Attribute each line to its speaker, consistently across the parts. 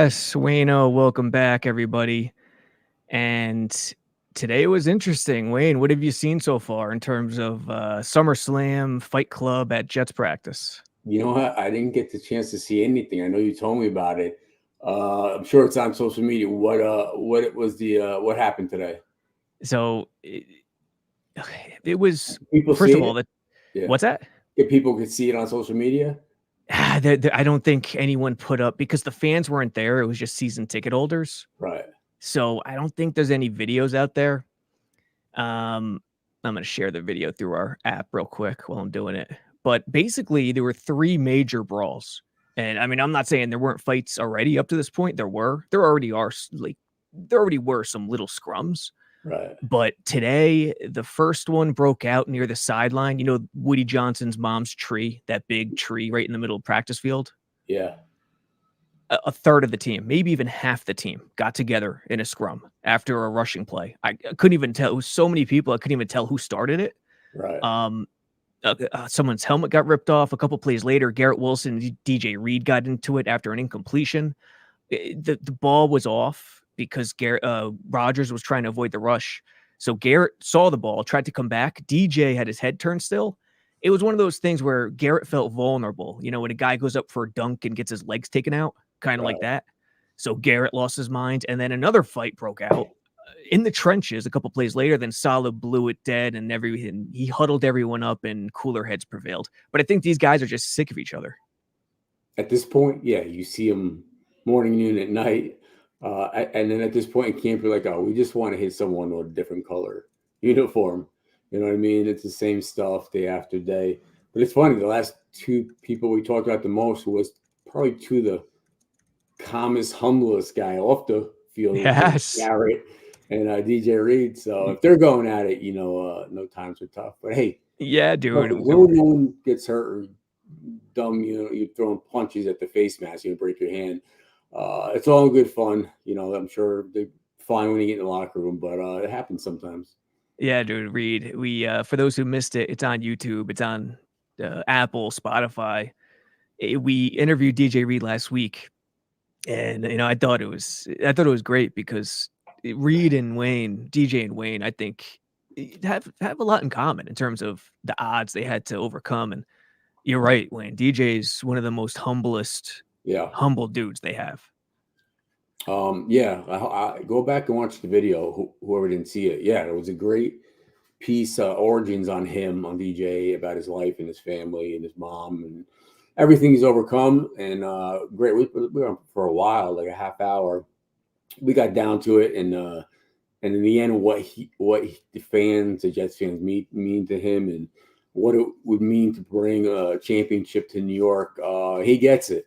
Speaker 1: Yes, Wayno, welcome back, everybody. And today was interesting. Wayne, what have you seen so far in terms of SummerSlam, Fight Club at Jets practice?
Speaker 2: You know what? I didn't get the chance to see anything. I know you told me about it. I'm sure it's on social media. What happened today?
Speaker 1: So it was,
Speaker 2: People
Speaker 1: first
Speaker 2: see
Speaker 1: of
Speaker 2: it?
Speaker 1: all, that
Speaker 2: Yeah.
Speaker 1: what's that?
Speaker 2: If people could see it on social media?
Speaker 1: I don't think anyone put up because the fans weren't there. It was just season ticket holders.
Speaker 2: Right.
Speaker 1: So I don't think there's any videos out there. I'm going to share the video through our app real quick while I'm doing it. But basically, there were three major brawls. And I mean, I'm not saying there weren't fights already up to this point. There were. There already are, like, there already were some little scrums.
Speaker 2: Right.
Speaker 1: But today, the first one broke out near the sideline. You know, Woody Johnson's mom's tree, that big tree right in the middle of practice field.
Speaker 2: Yeah.
Speaker 1: A third of the team, maybe even half the team, got together in a scrum after a rushing play. I couldn't even tell. It was so many people. I couldn't even tell who started it.
Speaker 2: Right.
Speaker 1: Someone's helmet got ripped off. A couple plays later, Garrett Wilson and DJ Reed got into it after an incompletion. The ball was off because Rogers was trying to avoid the rush. So Garrett saw the ball, tried to come back. DJ had his head turned still. It was one of those things where Garrett felt vulnerable. You know, when a guy goes up for a dunk and gets his legs taken out, kind of like that. So Garrett lost his mind. And then another fight broke out in the trenches a couple plays later. Then Salah blew it dead and everything. He huddled everyone up and cooler heads prevailed. But I think these guys are just sick of each other.
Speaker 2: At this point, yeah, you see them morning, noon, at night. And then at this point in camp, you're like, oh, we just want to hit someone with a different color uniform. You know what I mean? It's the same stuff day after day. But it's funny, the last two people we talked about the most was probably two of the calmest, humblest guy off the field.
Speaker 1: Yes.
Speaker 2: Garrett and DJ Reed. So if they're going at it, no times are tough. But hey,
Speaker 1: yeah, dude.
Speaker 2: No one gets hurt or dumb, you're throwing punches at the face mask, break your hand. It's all good fun. I'm sure they're fine when you get in the locker room, but it happens sometimes.
Speaker 1: Yeah, dude, Reed. We for those who missed it, it's on YouTube. It's on Apple, Spotify. We interviewed DJ Reed last week, and I thought it was great because Reed and Wayne, DJ and Wayne, I think have a lot in common in terms of the odds they had to overcome. And you're right, Wayne. DJ's one of the most humble dudes they have.
Speaker 2: I go back and watch the video. Whoever didn't see it, it was a great piece, origins on him, on DJ, about his life and his family and his mom and everything he's overcome. And great. We were on for a while, like a half hour. We got down to it, and in the end, what the fans, the Jets fans, mean to him, and what it would mean to bring a championship to New York. He gets it.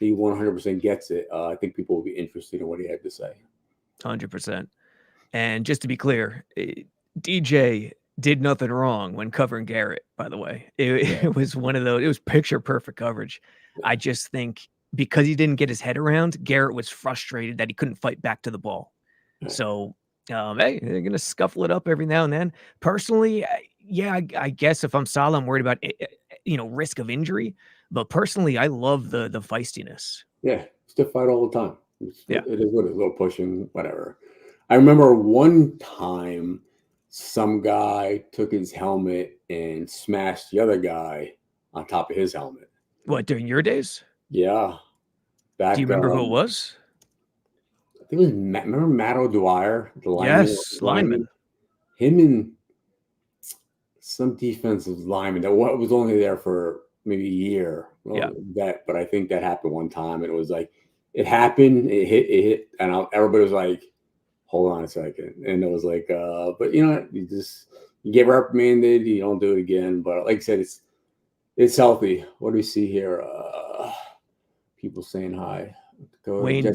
Speaker 2: He 100% gets it. I think people will be interested in what he had to say.
Speaker 1: 100%. And just to be clear, DJ did nothing wrong when covering Garrett, by the way. It was one of those, it was picture perfect coverage. I just think because he didn't get his head around, Garrett was frustrated that he couldn't fight back to the ball. So, hey, they're going to scuffle it up every now and then. Personally, I guess if I'm Salah, I'm worried about, risk of injury. But personally, I love the feistiness.
Speaker 2: Yeah, still fight all the time. It is what it is, a little pushing, whatever. I remember one time some guy took his helmet and smashed the other guy on top of his helmet.
Speaker 1: What, during your days?
Speaker 2: Yeah.
Speaker 1: Do you remember who it was?
Speaker 2: I think it was remember Matt O'Dwyer, the lineman?
Speaker 1: Yes, lineman.
Speaker 2: Him and some defensive lineman that was only there for maybe a year. But I think that happened one time, and it was like it happened, it hit, and everybody was like, hold on a second. And it was like, but you get reprimanded, you don't do it again. But like I said, it's healthy. What do we see here? People saying hi.
Speaker 1: Wayne,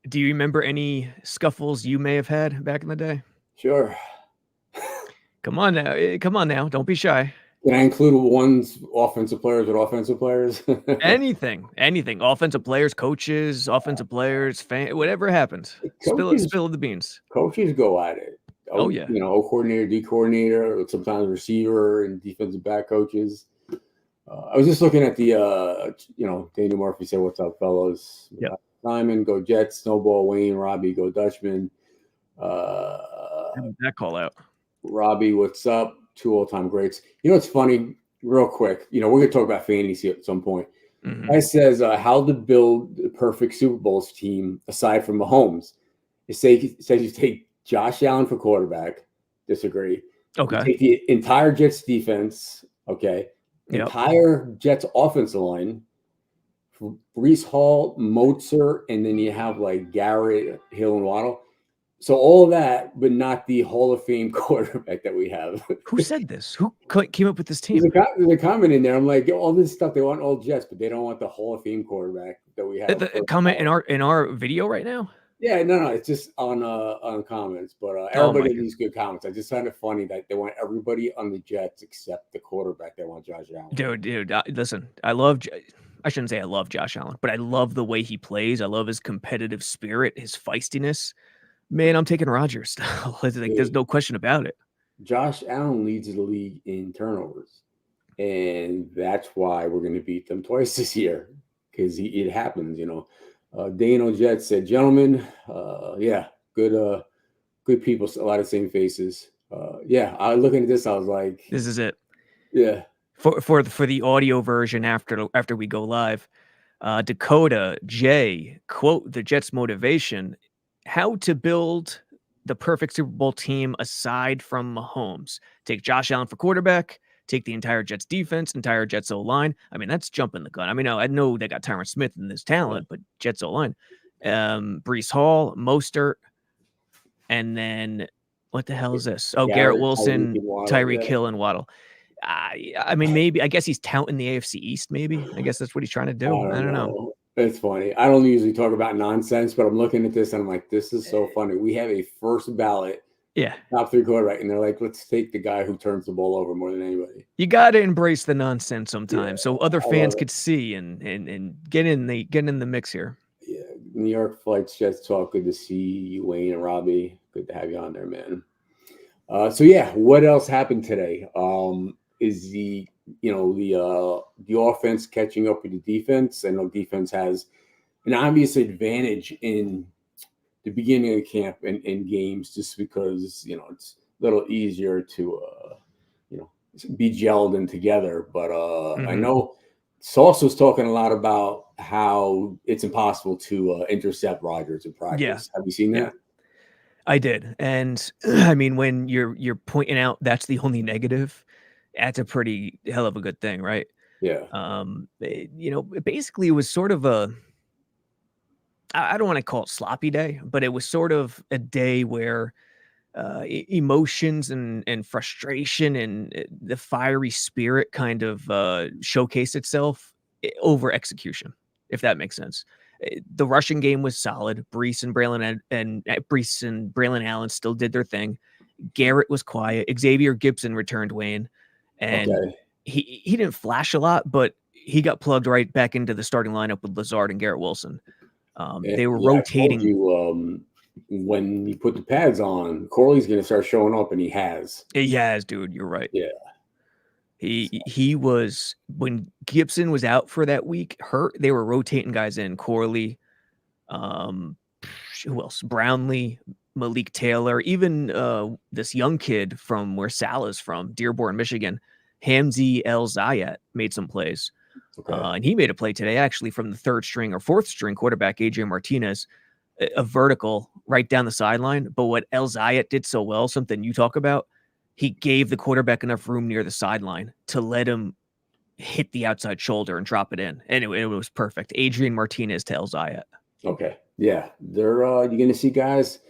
Speaker 1: do you remember any scuffles you may have had back in the day?
Speaker 2: Sure.
Speaker 1: Come on now. Don't be shy.
Speaker 2: Can I include one's offensive players with offensive players?
Speaker 1: Anything. Offensive players, coaches, offensive players, whatever happens. Spill the beans.
Speaker 2: Coaches go at it.
Speaker 1: Oh yeah.
Speaker 2: O coordinator, D coordinator, sometimes receiver and defensive back coaches. I was just looking at the, Daniel Murphy said, "What's up, fellas?"
Speaker 1: Yep.
Speaker 2: Diamond, go Jets. Snowball, Wayne, Robbie, go Dutchman.
Speaker 1: How did that call out?
Speaker 2: Robbie, what's up? 2 all-time greats. You know, it's funny, real quick. You know, we're going to talk about fantasy at some point. Guy says how to build the perfect Super Bowls team aside from Mahomes. It says you take Josh Allen for quarterback. Disagree.
Speaker 1: Okay.
Speaker 2: You take the entire Jets defense. Okay.
Speaker 1: Yep.
Speaker 2: Entire Jets offensive line. Breece Hall, Mozart, and then you have like Garrett, Hill, and Waddle. So all of that, but not the Hall of Fame quarterback that we have.
Speaker 1: Who said this? Who came up with this team?
Speaker 2: There's a comment in there. I'm like, all this stuff, they want all Jets, but they don't want the Hall of Fame quarterback that we have.
Speaker 1: The comment in our video right now?
Speaker 2: Yeah, no, it's just on comments. But everybody leaves good comments. I just find it funny that they want everybody on the Jets except the quarterback. They want Josh Allen.
Speaker 1: Dude, listen, I shouldn't say I love Josh Allen, but I love the way he plays. I love his competitive spirit, his feistiness. Man, I'm taking Rodgers. Like, there's no question about it. Josh
Speaker 2: Allen leads the league in turnovers, and that's why we're going to beat them twice this year because it happens, you know. Dano Jet said, "Gentlemen, yeah, good people, a lot of same faces." Yeah, I looking at this, I was like,
Speaker 1: "This is it."
Speaker 2: Yeah.
Speaker 1: For the audio version after we go live, Dakota J quote the Jets motivation. How to build the perfect Super Bowl team aside from Mahomes. Take Josh Allen for quarterback, take the entire Jets defense, entire Jets O-line. I mean, that's jumping the gun. I mean, I know they got Tyron Smith in this talent, but Jets O-line. Breece Hall, Mostert, and then what the hell is this? Oh, Garrett Wilson, Tyreek Hill, and Waddle. I mean, maybe. I guess he's touting the AFC East, maybe. I guess that's what he's trying to do. I don't know.
Speaker 2: It's funny. I don't usually talk about nonsense, but I'm looking at this and I'm like, this is so funny. We have a first ballot top 3 quarterback, and they're like, let's take the guy who turns the ball over more than anybody.
Speaker 1: You got to embrace the nonsense sometimes, so other fans could see and get in the mix here.
Speaker 2: Yeah, New York Flights, Jets Talk. Good to see you, Wayne and Robbie. Good to have you on there, man. So yeah, what else happened today? Is the offense catching up with the defense? I know defense has an obvious advantage in the beginning of the camp and games just because, you know, it's a little easier to, be gelled in together. But I know Sauce was talking a lot about how it's impossible to intercept Rodgers in practice.
Speaker 1: Yeah.
Speaker 2: Have you seen that?
Speaker 1: Yeah. I did. And I mean, when you're pointing out that's the only negative, that's a pretty hell of a good thing, right?
Speaker 2: Yeah.
Speaker 1: Basically it was sort of I don't want to call it sloppy day, but it was sort of a day where emotions and frustration and the fiery spirit kind of showcased itself over execution, if that makes sense. The rushing game was solid. Breece and Braylon Allen still did their thing. Garrett was quiet. Xavier Gibson returned, Wayne, and he didn't flash a lot, but he got plugged right back into the starting lineup with Lazard and Garrett Wilson. They were rotating.
Speaker 2: I told you, when you put the pads on, Corley's going to start showing up, and he has.
Speaker 1: He has, dude. You're right.
Speaker 2: Yeah.
Speaker 1: He was, when Gibson was out for that week, hurt. They were rotating guys in. Corley, who else? Brownlee, Malik Taylor, even this young kid from where Salah's from, Dearborn, Michigan, Hamzy El Zayat made some plays. And he made a play today, actually, from the 3rd string or 4th string quarterback, Adrian Martinez, a vertical right down the sideline. But what El Zayat did so well, something you talk about, he gave the quarterback enough room near the sideline to let him hit the outside shoulder and drop it in. Anyway, it was perfect. Adrian Martinez to El Zayat.
Speaker 2: Okay. Yeah. They're you're going to see guys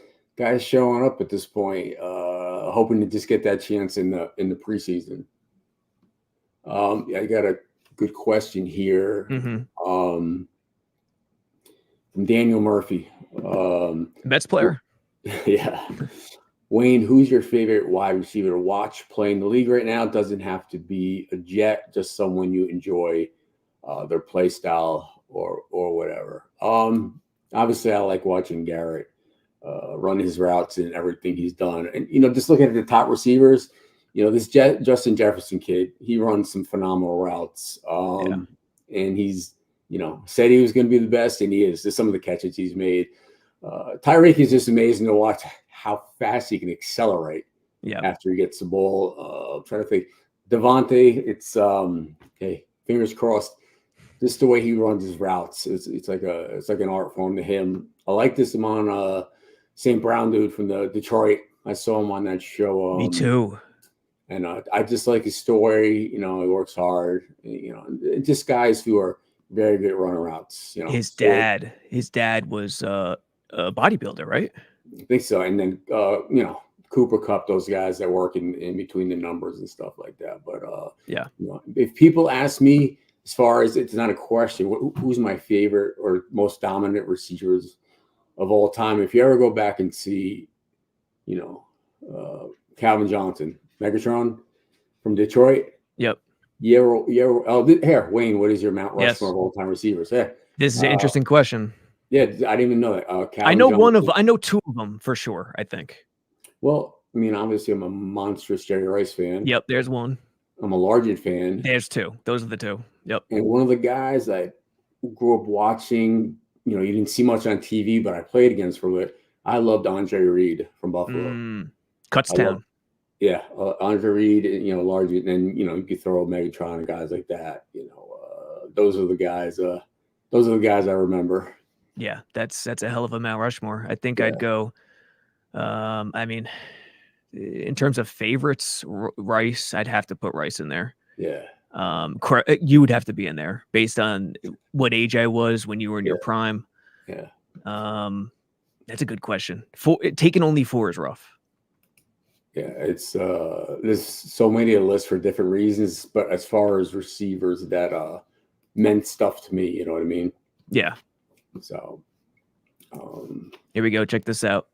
Speaker 2: showing up at this point, hoping to just get that chance in the preseason. I got a good question here from Daniel Murphy.
Speaker 1: Mets player.
Speaker 2: Yeah. Wayne, who's your favorite wide receiver to watch play in the league right now? It doesn't have to be a Jet, just someone you enjoy their play style or whatever. Obviously, I like watching Garrett run his routes and everything he's done. And, just looking at the top receivers, this Justin Jefferson kid, he runs some phenomenal routes. And he's said he was going to be the best, and he is. There's some of the catches he's made. Tyreek is just amazing to watch how fast he can accelerate after he gets the ball. I'm trying to think. Devontae, it's okay, fingers crossed. Just the way he runs his routes, it's like an art form to him. I like this him on St. Brown dude from the Detroit. I saw him on that show.
Speaker 1: Me too.
Speaker 2: And I just like his story. He works hard. Just guys who are very good running routes.
Speaker 1: His dad was a bodybuilder, right?
Speaker 2: I think so. And then Cooper Cup, those guys that work in between the numbers and stuff like that. But
Speaker 1: yeah,
Speaker 2: if people ask me, as far as it's not a question, who's my favorite or most dominant receivers of all time? If you ever go back and see, Calvin Johnson, Megatron from Detroit.
Speaker 1: Yep.
Speaker 2: Here, Wayne, what is your Mount Rushmore of all-time receivers? Yeah.
Speaker 1: This is an interesting question.
Speaker 2: Yeah, I didn't even know that.
Speaker 1: I know two of them for sure, I think.
Speaker 2: Well, I mean, obviously, I'm a monstrous Jerry Rice fan.
Speaker 1: Yep, there's one.
Speaker 2: I'm a Largent fan.
Speaker 1: There's two. Those are the two. Yep.
Speaker 2: And one of the guys I grew up watching, you didn't see much on TV, but I played against for a bit. I loved Andre Reed from Buffalo.
Speaker 1: Cuttstown.
Speaker 2: Yeah, Andre Reed, Largent, and you could throw Megatron and guys like that. Those are the guys. Those are the guys I remember.
Speaker 1: Yeah, that's a hell of a Mount Rushmore. I think I'd go. I mean, in terms of favorites, Rice, I'd have to put Rice in there.
Speaker 2: Yeah.
Speaker 1: You would have to be in there based on what age I was when you were in your prime.
Speaker 2: Yeah.
Speaker 1: That's a good question. Taking only 4 is rough.
Speaker 2: Yeah, it's there's so many a list for different reasons, but as far as receivers that meant stuff to me, you know what I mean?
Speaker 1: Yeah.
Speaker 2: So
Speaker 1: here we go. Check this out.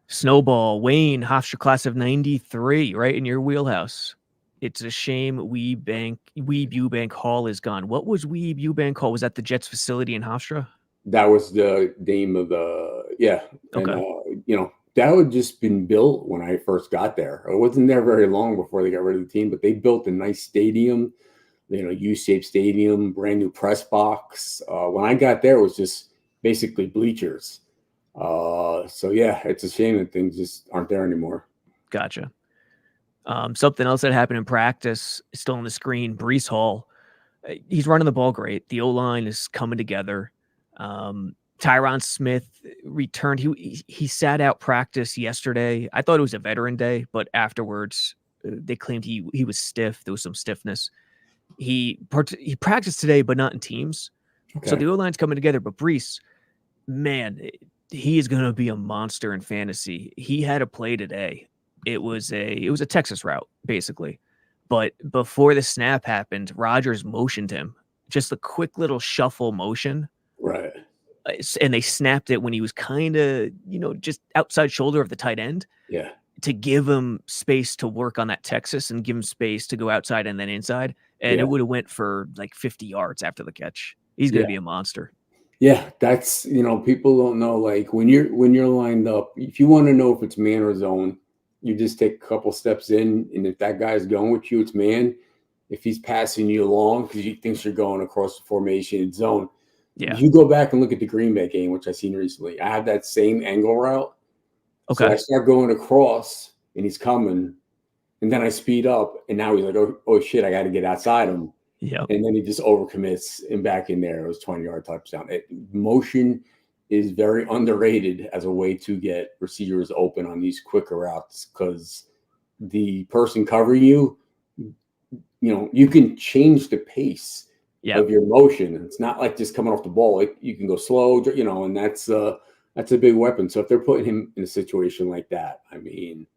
Speaker 1: Snowball, Wayne, Hofstra class of 93, right in your wheelhouse. It's a shame Weeb Eubank Hall is gone. What was Weeb Eubank Hall? Was that the Jets facility in Hofstra?
Speaker 2: That was the name of okay. And, that had just been built when I first got there. I wasn't there very long before they got rid of the team, but they built a nice stadium, U-shaped stadium, brand new press box. When I got there, it was just basically bleachers. So yeah, it's a shame that things just aren't there anymore.
Speaker 1: Gotcha. Something else that happened in practice, still on the screen, Breece Hall. He's running the ball great. The O-line is coming together. Tyron Smith returned. He sat out practice yesterday. I thought it was a veteran day, but afterwards they claimed he was stiff. There was some stiffness. He practiced today, but not in teams. Okay. So the O-line's coming together. But Breece, man, he is going to be a monster in fantasy. He had a play today. It was a Texas route, basically. But before the snap happened, Rodgers motioned him. Just a quick little shuffle motion.
Speaker 2: Right.
Speaker 1: And they snapped it when he was kind of, just outside shoulder of the tight end.
Speaker 2: Yeah.
Speaker 1: To give him space to work on that Texas and give him space to go outside and then inside. And it would have went for like 50 yards after the catch. He's going to be a monster.
Speaker 2: Yeah, that's, people don't know, like when you're lined up, if you want to know if it's man or zone, you just take a couple steps in, and if that guy's going with you, it's man. If he's passing you along because he thinks you're going across the formation, it's zone.
Speaker 1: Yeah.
Speaker 2: If you go back and look at the Green Bay game, which I've seen recently, I have that same angle route.
Speaker 1: Okay.
Speaker 2: So I start going across, and he's coming, and then I speed up, and now he's like, oh shit, I got to get outside him.
Speaker 1: Yeah.
Speaker 2: And then he just overcommits and back in there. It was 20-yard touchdown. Motion is very underrated as a way to get receivers open on these quicker routes because the person covering you, you can change the pace of your motion. It's not like just coming off the ball. You can go slow, and that's a big weapon. So if they're putting him in a situation like that, I mean,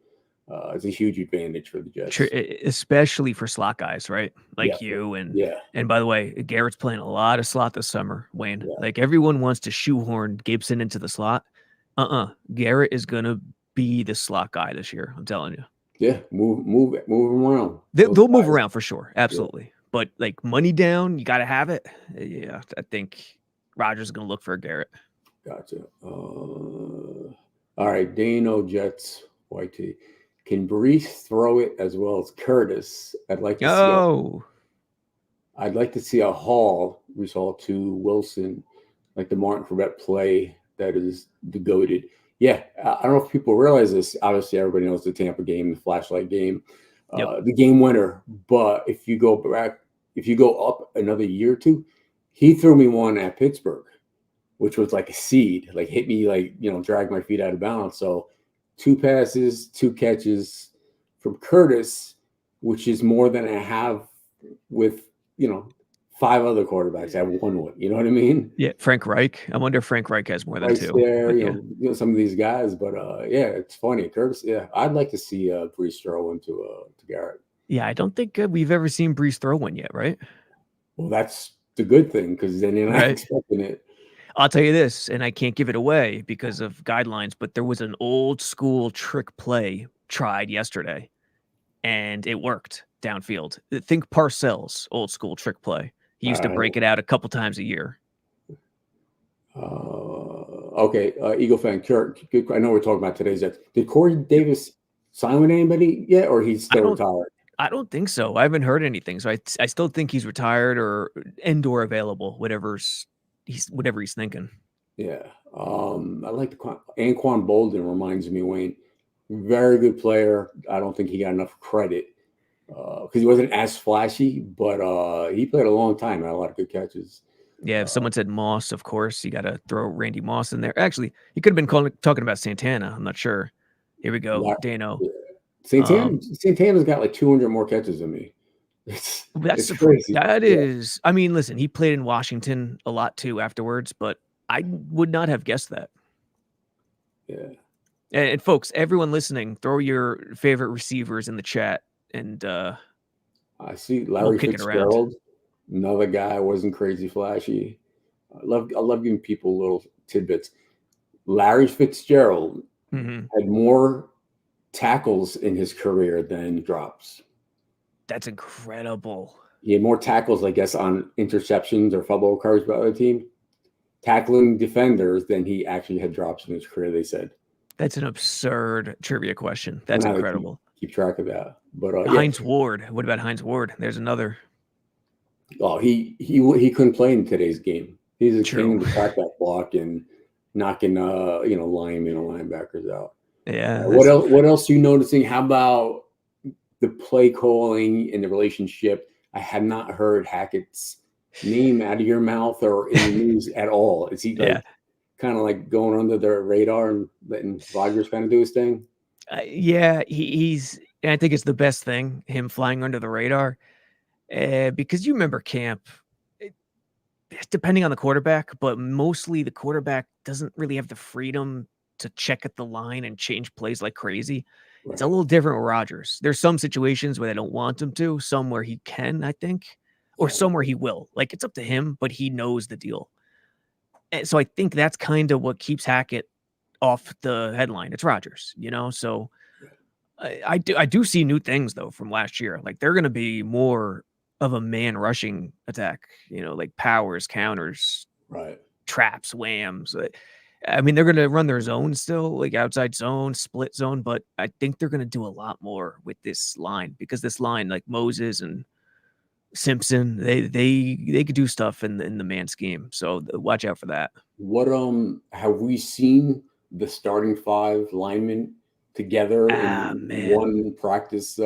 Speaker 2: it's a huge advantage for the Jets.
Speaker 1: Sure, especially for slot guys, right? Like you and by the way, Garrett's playing a lot of slot this summer, Wayne. Yeah. Like everyone wants to shoehorn Gibson into the slot. Garrett is gonna be the slot guy this year. I'm telling you.
Speaker 2: Yeah, move him around.
Speaker 1: They'll move around for sure, absolutely. Yeah. But like money down, you got to have it. Yeah, I think Rodgers is gonna look for Garrett.
Speaker 2: Gotcha. All right, Dano Jets YT. Can Breece throw it as well as Curtis? I'd like to see. I'd like to see a Hall, Breece Hall to Wilson, like the Martin Corbett play that is the goated. Yeah, I don't know if people realize this. Obviously, everybody knows the Tampa game, the flashlight game,
Speaker 1: Yep.
Speaker 2: the game winner. But if you go back, if you go up another year or two, he threw me one at Pittsburgh, which was like a seed, like hit me, like, drag my feet out of bounds. So 2 passes, 2 catches from Curtis, which is more than I have with, 5 other quarterbacks I've won with. You know what I mean?
Speaker 1: Yeah, Frank Reich. I wonder if Frank Reich has more than
Speaker 2: Right
Speaker 1: 2.
Speaker 2: there,
Speaker 1: But yeah.
Speaker 2: some of these guys, but yeah, it's funny. Curtis, yeah, I'd like to see Breece throw into to Garrett.
Speaker 1: Yeah, I don't think we've ever seen Breece throw one yet, right?
Speaker 2: Well, that's the good thing because then you're not
Speaker 1: Right.
Speaker 2: expecting it.
Speaker 1: I'll tell you this, and I can't give it away because of guidelines, but there was an old school trick play tried yesterday, and it worked downfield. Think Parcells, old school trick play. He used to break it out a couple times a year.
Speaker 2: Okay, Eagle fan, Kurt. I know we're talking about today's Jets. Did Corey Davis sign with anybody yet, or he's still retired?
Speaker 1: I don't think so. I haven't heard anything, so I still think he's retired or indoor available, whatever he's thinking.
Speaker 2: Yeah, I like Anquan Bolden. Reminds me, Wayne, very good player. I don't think he got enough credit because he wasn't as flashy, but he played a long time. Had a lot of good catches.
Speaker 1: Yeah, if someone said Moss, of course, you got to throw Randy Moss in there. Actually, he could have been talking about Santana. I'm not sure. Here we go, Dano.
Speaker 2: Santana's got like 200 more catches than me.
Speaker 1: It's
Speaker 2: crazy.
Speaker 1: That is, I mean, listen, he played in Washington a lot too afterwards, but I would not have guessed that.
Speaker 2: Yeah.
Speaker 1: And folks, everyone listening, throw your favorite receivers in the chat, and
Speaker 2: I see Larry Fitzgerald. Another guy wasn't crazy flashy. I love giving people little tidbits. Larry Fitzgerald had more tackles in his career than drops.
Speaker 1: That's incredible.
Speaker 2: He had more tackles, I guess, on interceptions or fumble recoveries by the other team, tackling defenders than he actually had drops in his career, they said.
Speaker 1: That's an absurd trivia question. That's incredible.
Speaker 2: Keep track of that. But
Speaker 1: Heinz Ward. What about Heinz Ward? There's another.
Speaker 2: Oh, he couldn't play in today's game. He's a king to crack that block and knocking linemen and linebackers out.
Speaker 1: Yeah.
Speaker 2: What else are you noticing? How about the play calling and the relationship? I had not heard Hackett's name out of your mouth or in the news at all. Is he kind of like going under the radar and letting Rodgers kind of do his thing?
Speaker 1: Yeah, he's. I think it's the best thing, him flying under the radar. Because you remember camp, depending on the quarterback, but mostly the quarterback doesn't really have the freedom to check at the line and change plays like crazy. Right. It's a little different with Rodgers. There's some situations where they don't want him to, some where he can, I think, or some where he will. Like, it's up to him, but he knows the deal. And so I think that's kind of what keeps Hackett off the headline. It's Rodgers, So I do see new things though from last year. Like, they're going to be more of a man rushing attack, like powers, counters,
Speaker 2: right,
Speaker 1: traps, whams. I mean, they're going to run their zone still, like outside zone, split zone, but I think they're going to do a lot more with this line because this line, like Moses and Simpson, they could do stuff in the man scheme. So watch out for that.
Speaker 2: What have we seen the starting 5 linemen together in one practice?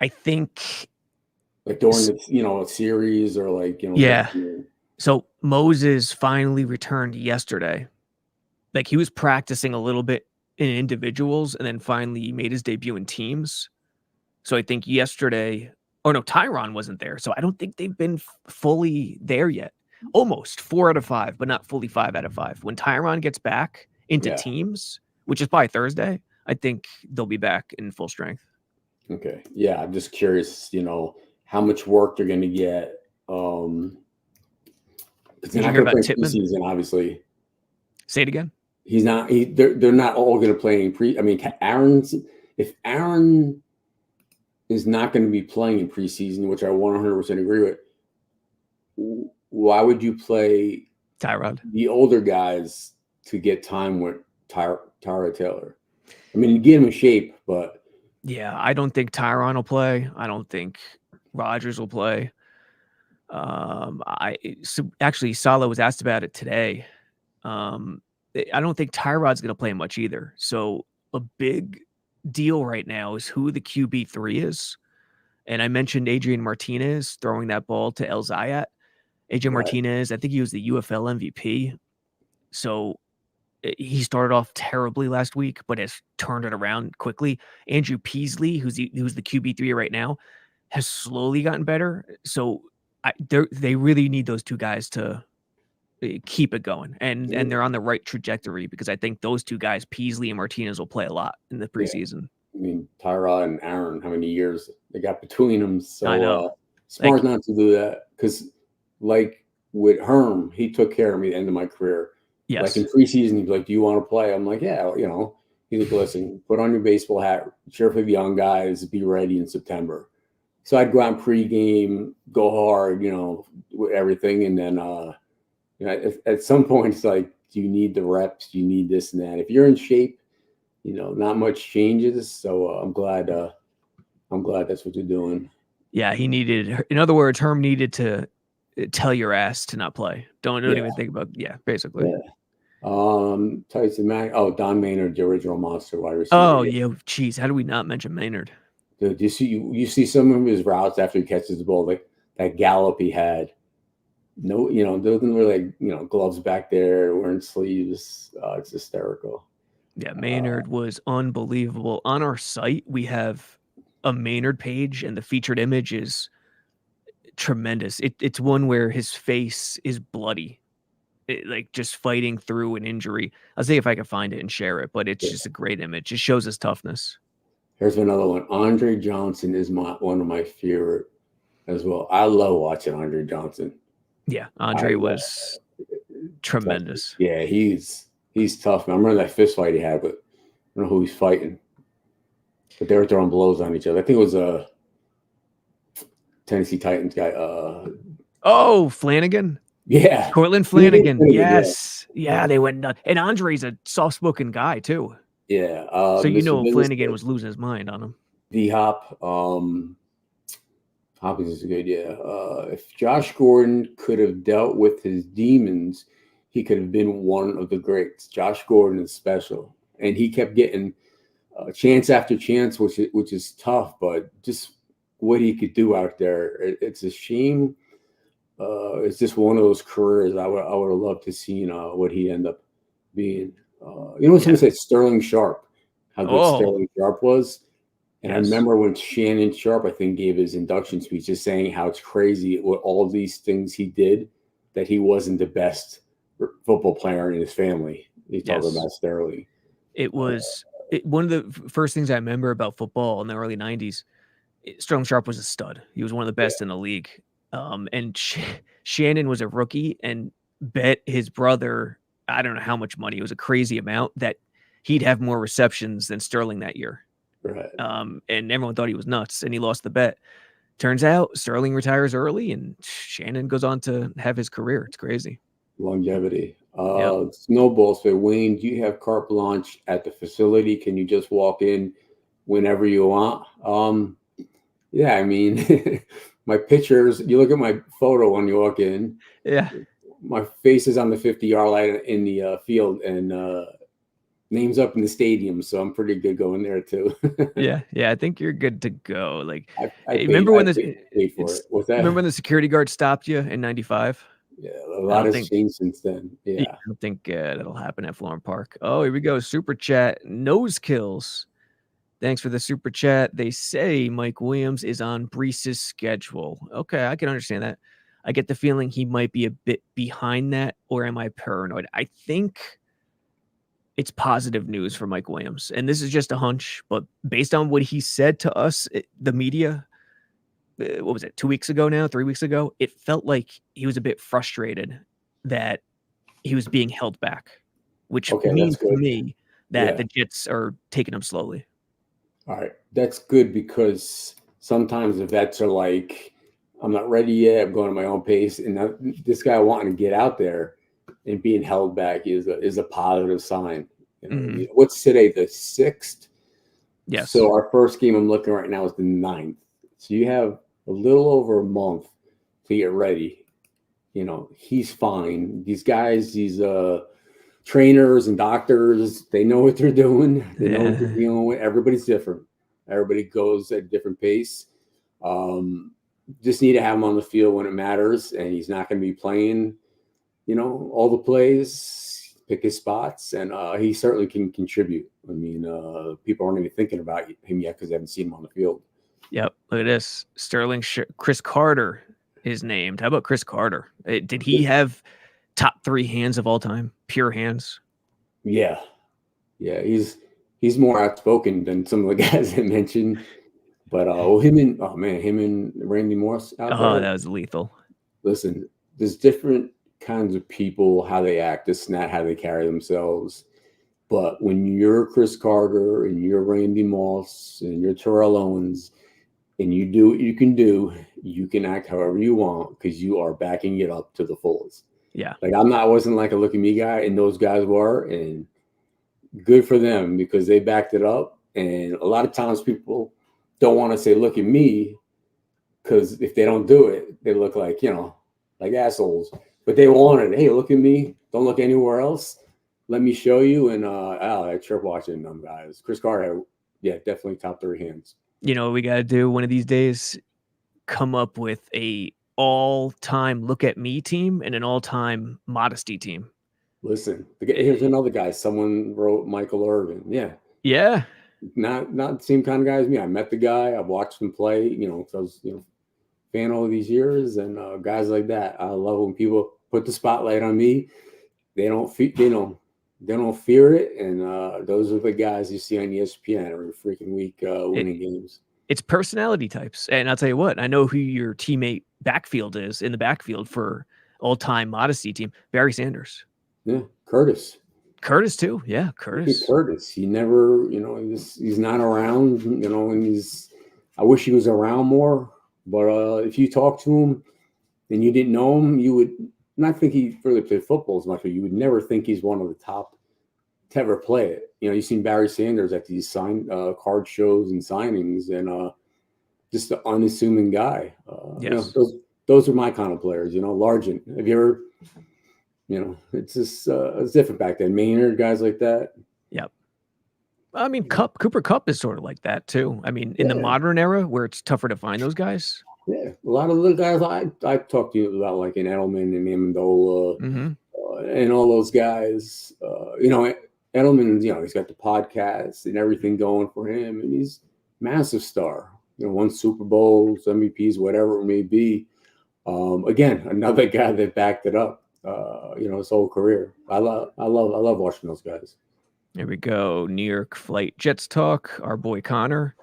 Speaker 1: I think
Speaker 2: like during the a series or like
Speaker 1: yeah. So Moses finally returned yesterday. Like, he was practicing a little bit in individuals, and then finally he made his debut in teams. So I think yesterday, Tyron wasn't there. So I don't think they've been fully there yet. Almost 4 out of 5, but not fully 5 out of 5. When Tyron gets back into teams, which is by Thursday, I think they'll be back in full strength.
Speaker 2: Okay. Yeah. I'm just curious, how much work they're going to get.
Speaker 1: Did you hear about Tippmann?
Speaker 2: Preseason, obviously.
Speaker 1: Say it again.
Speaker 2: He's not. They're not all going to play in pre. I mean, if Aaron is not going to be playing in preseason, which I 100% agree with, why would you play
Speaker 1: Tyrod,
Speaker 2: the older guys, to get time with Tyrod Taylor? I mean, you get him in shape, but
Speaker 1: yeah, I don't think Tyron will play. I don't think Rodgers will play. Actually, Salah was asked about it today. I don't think Tyrod's going to play much either. So a big deal right now is who the QB3 is. And I mentioned Adrian Martinez throwing that ball to El Zayat. Adrian
Speaker 2: Right.
Speaker 1: Martinez, I think he was the UFL MVP. So he started off terribly last week, but has turned it around quickly. Andrew Peasley, who's the QB3 right now, has slowly gotten better. So they really need those two guys to keep it going, and they're on the right trajectory because I think those two guys, Peasley and Martinez, will play a lot in the preseason.
Speaker 2: I mean, Tyrod and Aaron, how many years they got between them? So
Speaker 1: I know.
Speaker 2: smart not to do that because, like with Herm, he took care of me at the end of my career.
Speaker 1: Yes.
Speaker 2: Like in preseason, he'd be like, "Do you want to play?" I'm like, "Yeah." He's like, "Listen, put on your baseball hat, cheer for the young guys, be ready in September." So I'd go out pregame, go hard, with everything, and then at some point it's like, do you need the reps? Do you need this and that? If you're in shape, not much changes. So I'm glad that's what you're doing.
Speaker 1: Yeah, he needed. In other words, Herm needed to tell your ass to not play. Don't even think about. Yeah, basically.
Speaker 2: Yeah. Tyson Mack. Oh, Don Maynard, the original monster wide receiver.
Speaker 1: Oh yeah, geez, how do we not mention Maynard?
Speaker 2: Dude, you see some of his routes after he catches the ball, like that gallop he had. No, there wasn't really gloves back there, wearing sleeves. It's hysterical.
Speaker 1: Yeah, Maynard was unbelievable. On our site, we have a Maynard page, and the featured image is tremendous. It's one where his face is bloody, like just fighting through an injury. I'll see if I can find it and share it, but it's just a great image. It shows his toughness.
Speaker 2: Here's another one. Andre Johnson is one of my favorite as well. I love watching Andre Johnson.
Speaker 1: Yeah, Andre was tremendous.
Speaker 2: Yeah, he's tough. I remember that fist fight he had, but I don't know who he's fighting. But they were throwing blows on each other. I think it was a Tennessee Titans guy.
Speaker 1: Flanagan.
Speaker 2: Yeah,
Speaker 1: Cortland Flanagan. Yes, yeah, they went nuts. And Andre's a soft-spoken guy too.
Speaker 2: Yeah.
Speaker 1: So Flanagan was losing his mind on him.
Speaker 2: D Hop. Hopkins is good. Yeah. If Josh Gordon could have dealt with his demons, he could have been one of the greats. Josh Gordon is special, and he kept getting chance after chance, which is tough. But just what he could do out there, it's a shame. It's just one of those careers I would have loved to see. What he ended up being. What's going to say? Sterling Sharp. How good Sterling Sharp was. And I remember when Shannon Sharp, I think, gave his induction speech, just saying how it's crazy with all these things he did, that he wasn't the best football player in his family. He talked about Sterling.
Speaker 1: It was one of the first things I remember about football in the early 90s. Sterling Sharp was a stud. He was one of the best in the league. And Shannon was a rookie and bet his brother, I don't know how much money, it was a crazy amount, that he'd have more receptions than Sterling that year.
Speaker 2: Right.
Speaker 1: And everyone thought he was nuts, and he lost the bet. Turns out Sterling retires early, and Shannon goes on to have his career. It's crazy.
Speaker 2: Longevity. Snowballs say, Wayne, do you have carte blanche at the facility? Can you just walk in whenever you want? Yeah, I mean, my pictures, you look at my photo when you walk in.
Speaker 1: Yeah.
Speaker 2: My face is on the 50-yard line in the field, and names up in the stadium, so I'm pretty good going there too.
Speaker 1: yeah, I think you're good to go. Like,
Speaker 2: I
Speaker 1: remember when
Speaker 2: paid for it. What's that?
Speaker 1: Remember when the security guard stopped you in '95?
Speaker 2: Yeah, a lot has changed since then. Yeah,
Speaker 1: I don't think that'll happen at Florham Park. Oh, here we go. Super chat. Nose kills. Thanks for the super chat. They say Mike Williams is on Breece's schedule. Okay, I can understand that. I get the feeling he might be a bit behind that, or am I paranoid? I think it's positive news for Mike Williams. And this is just a hunch, but based on what he said to us, the media, what was it, 3 weeks ago, it felt like he was a bit frustrated that he was being held back, which means to me that the Jets are taking him slowly.
Speaker 2: All right. That's good, because sometimes the vets are like, I'm not ready yet. I'm going at my own pace. And this guy wanting to get out there and being held back is a positive sign. What's today, the 6th?
Speaker 1: Yes.
Speaker 2: So our first game I'm looking right now is the 9th. So you have a little over a month to get ready. He's fine. These guys, these trainers and doctors, they know what they're doing. They know what they're dealing with. Everybody's different. Everybody goes at a different pace. Just need to have him on the field when it matters, and he's not going to be playing, all the plays, pick his spots, and he certainly can contribute. I mean, people aren't even thinking about him yet because they haven't seen him on the field.
Speaker 1: Yep. Look at this. Chris Carter is named. How about Chris Carter? Did he have top 3 hands of all time? Pure hands?
Speaker 2: Yeah. Yeah. He's more outspoken than some of the guys I mentioned. But him and Randy Moss out there.
Speaker 1: That was lethal.
Speaker 2: Listen, there's different kinds of people, how they act, this and that, how they carry themselves. But when you're Chris Carter and you're Randy Moss and you're Terrell Owens and you do what you can act however you want because you are backing it up to the fullest.
Speaker 1: Yeah.
Speaker 2: Like I wasn't like a look at me guy, and those guys were, and good for them because they backed it up. And a lot of times people don't want to say, look at me, because if they don't do it, they look like, like assholes. But they wanted, hey, look at me. Don't look anywhere else. Let me show you. And I trip watching them guys. Chris Carter, definitely top 3 hands.
Speaker 1: We got to do one of these days, come up with a all-time look at me team and an all-time modesty team.
Speaker 2: Listen, here's another guy. Someone wrote Michael Irvin. Yeah.
Speaker 1: Yeah.
Speaker 2: Not the same kind of guy as me. I met the guy. I've watched him play, because I was, fan all these years, and guys like that. I love when people put the spotlight on me. They don't fear it, and those are the guys you see on ESPN every freaking week winning games.
Speaker 1: It's personality types, and I'll tell you what. I know who your teammate backfield is in the backfield for all-time modesty team. Barry Sanders.
Speaker 2: Yeah, Curtis
Speaker 1: too. Yeah, Curtis.
Speaker 2: He never, he's not around. And I wish he was around more. But if you talk to him and you didn't know him, you would not think he really played football as much, but you would never think he's one of the top to ever play it. You've seen Barry Sanders at these card shows and signings, and just an unassuming guy.
Speaker 1: Yes.
Speaker 2: Those are my kind of players. Largent. Have you ever? It's just it's different back then. Maynard, guys like that.
Speaker 1: Yep. I mean, Cooper Kupp is sort of like that too. I mean, in the modern era where it's tougher to find those guys.
Speaker 2: Yeah, a lot of the guys I talked to you about, like in Edelman and Amendola, and all those guys. Edelman, he's got the podcast and everything going for him, and he's a massive star. Won Super Bowls, MVPs, whatever it may be. Again, another guy that backed it up. His whole career. I love watching those guys.
Speaker 1: There we go. New York Flight Jets talk. Our boy Connor.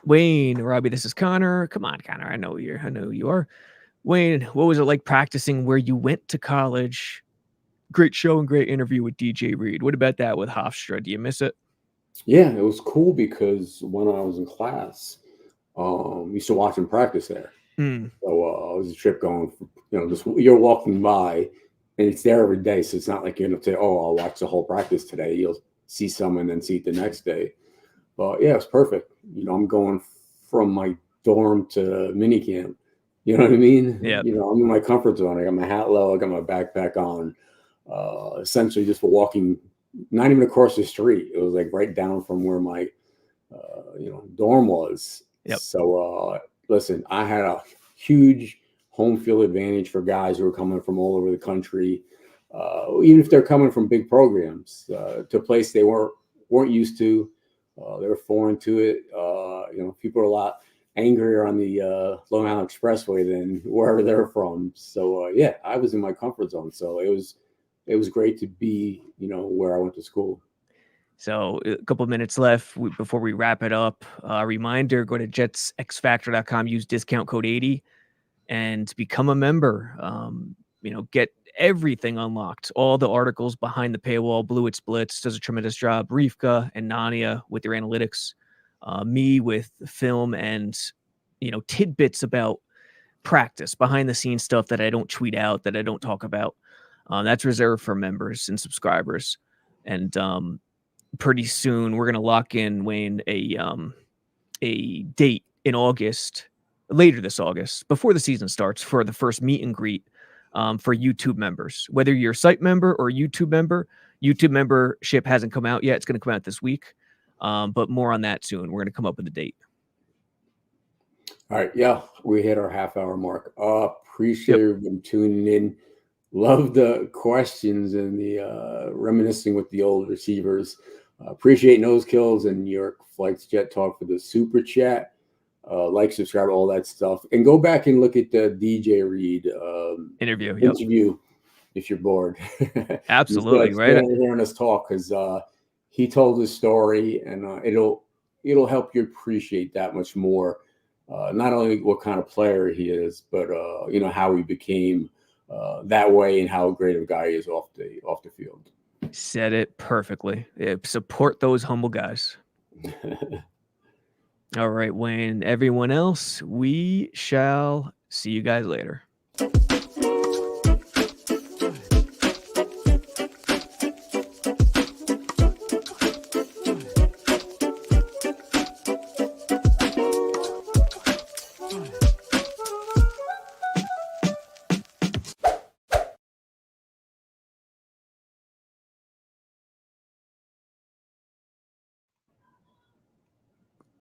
Speaker 1: Wayne, Robbie, this is Connor. Come on, Connor. I know who you are. Wayne, what was it like practicing where you went to college? Great show and great interview with DJ Reed. What about that with Hofstra? Do you miss it?
Speaker 2: Yeah, it was cool because when I was in class, used to watch him practice there. So it was a trip going, just you're walking by and it's there every day. So it's not like you're going to say, oh, I'll watch the whole practice today. You'll see some and then see it the next day. But yeah, it's perfect. I'm going from my dorm to minicamp. You know what I mean?
Speaker 1: Yeah.
Speaker 2: I'm in my comfort zone. I got my hat low. I got my backpack on. Essentially just walking, not even across the street. It was like right down from where my, dorm was.
Speaker 1: Yep.
Speaker 2: So, listen, I had a huge home field advantage for guys who were coming from all over the country, even if they're coming from big programs to a place they weren't used to. They were foreign to it. People are a lot angrier on the Long Island Expressway than wherever they're from. So I was in my comfort zone. So it was great to be, where I went to school.
Speaker 1: So a couple of minutes left before we wrap it up. Reminder, go to jetsxfactor.com, use discount code 80 and become a member. Get everything unlocked. All the articles behind the paywall. Blue It Splits does a tremendous job. Rivka and Nania with their analytics. Me with film and, tidbits about practice, behind the scenes stuff that I don't tweet out, that I don't talk about. That's reserved for members and subscribers. And pretty soon we're going to lock in, Wayne, a date in August later this August, before the season starts, for the first meet and greet for YouTube members. Whether you're a site member or a YouTube member, YouTube membership hasn't come out yet. It's going to come out this week, but more on that soon. We're going to come up with a date.
Speaker 2: All right. Yeah, we hit our half-hour mark. Appreciate everyone tuning in. Love the questions and the reminiscing with the old receivers. Appreciate Nose Kills and New York Flights Jet Talk for the super chat. Like, subscribe, all that stuff. And go back and look at the DJ Reed
Speaker 1: interview
Speaker 2: if you're bored.
Speaker 1: Absolutely, right?
Speaker 2: Hearing us talk, because he told his story, and it'll help you appreciate that much more. Not only what kind of player he is, but how he became that way and how great of a guy he is off the field.
Speaker 1: Said it perfectly. Support those humble guys. All right, Wayne. Everyone else, we shall see you guys later.